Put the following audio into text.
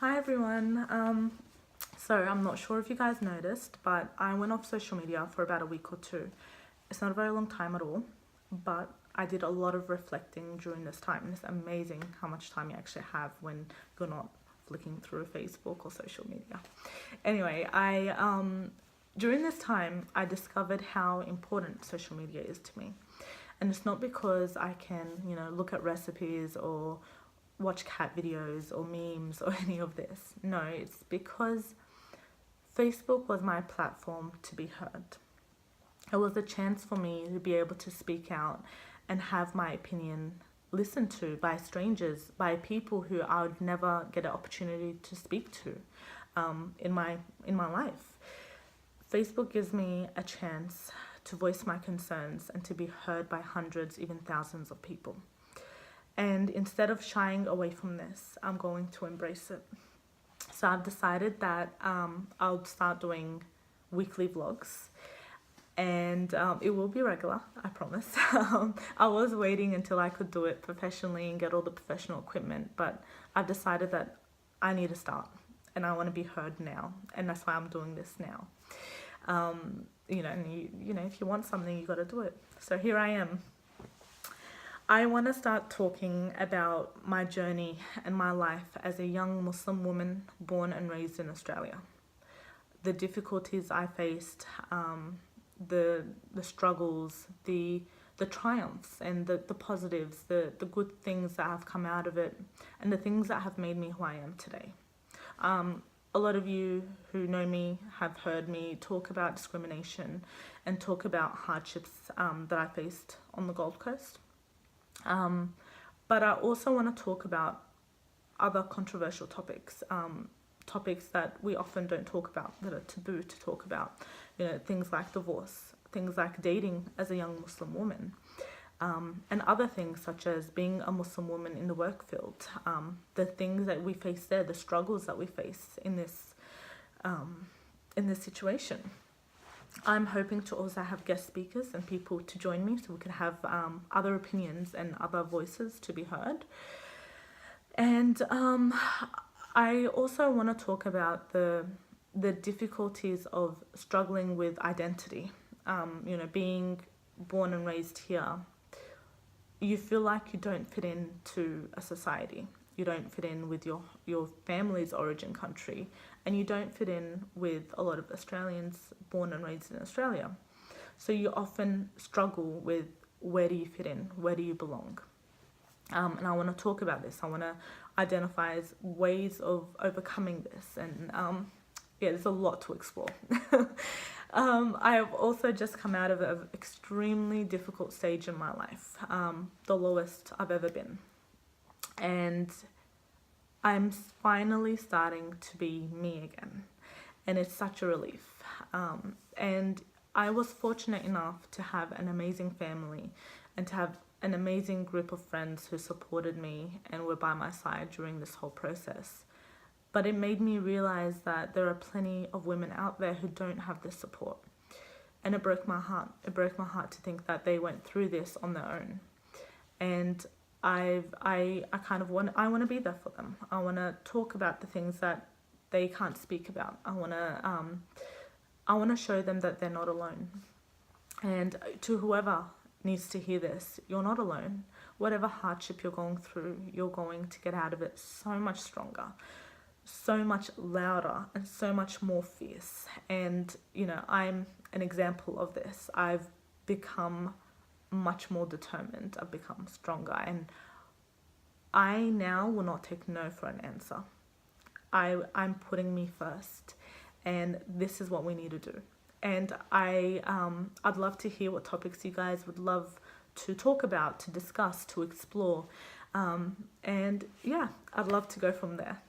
Hi everyone. So I'm not sure if you guys noticed, but I went off social media for about a week or two. It's not a very long time at all, but I did a lot of reflecting during this time. And it's amazing how much time you actually have when you're not flicking through Facebook or social media. Anyway, I during this time I discovered how important social media is to me. And it's not because I can, look at recipes or watch cat videos or memes or any of this. No, it's because Facebook was my platform to be heard. It was a chance for me to be able to speak out and have my opinion listened to by strangers, by people who I would never get an opportunity to speak to in my life. Facebook gives me a chance to voice my concerns and to be heard by hundreds, even thousands of people. And instead of shying away from this, I'm going to embrace it. So I've decided that I'll start doing weekly vlogs, and it will be regular, I promise. I was waiting until I could do it professionally and get all the professional equipment, but I've decided that I need to start and I want to be heard now, and that's why I'm doing this now. And if you want something, you got to do it. So here I am. I want to start talking about my journey and my life as a young Muslim woman born and raised in Australia. The difficulties I faced, the struggles, the triumphs and the positives, the good things that have come out of it, and the things that have made me who I am today. A lot of you who know me have heard me talk about discrimination and talk about hardships that I faced on the Gold Coast. But I also want to talk about other controversial topics, topics that we often don't talk about, that are taboo to talk about. Things like divorce, things like dating as a young Muslim woman, and other things such as being a Muslim woman in the work field, the things that we face there, the struggles that we face in this situation. I'm hoping to also have guest speakers and people to join me so we can have other opinions and other voices to be heard. And I also want to talk about the difficulties of struggling with identity. Being born and raised here, you feel like you don't fit into a society. You don't fit in with your family's origin country, and you don't fit in with a lot of Australians born and raised in Australia. So you often struggle with, where do you fit in? Where do you belong? And I want to talk about this. I want to identify ways of overcoming this. And there's a lot to explore. I have also just come out of an extremely difficult stage in my life, the lowest I've ever been. And I'm finally starting to be me again, and it's such a relief. And I was fortunate enough to have an amazing family and to have an amazing group of friends who supported me and were by my side during this whole process. But it made me realize that there are plenty of women out there who don't have this support, and it broke my heart. It broke my heart to think that they went through this on their own. And I want to be there for them. I want to talk about the things that they can't speak about. I want to show them that they're not alone. And to whoever needs to hear this, you're not alone. Whatever hardship you're going through, you're going to get out of it so much stronger, so much louder, and so much more fierce. And I'm an example of this. I've become much more determined. I've become stronger, and I now will not take no for an answer. I'm putting me first, and this is what we need to do. And I'd love to hear what topics you guys would love to talk about, to discuss, to explore, and I'd love to go from there.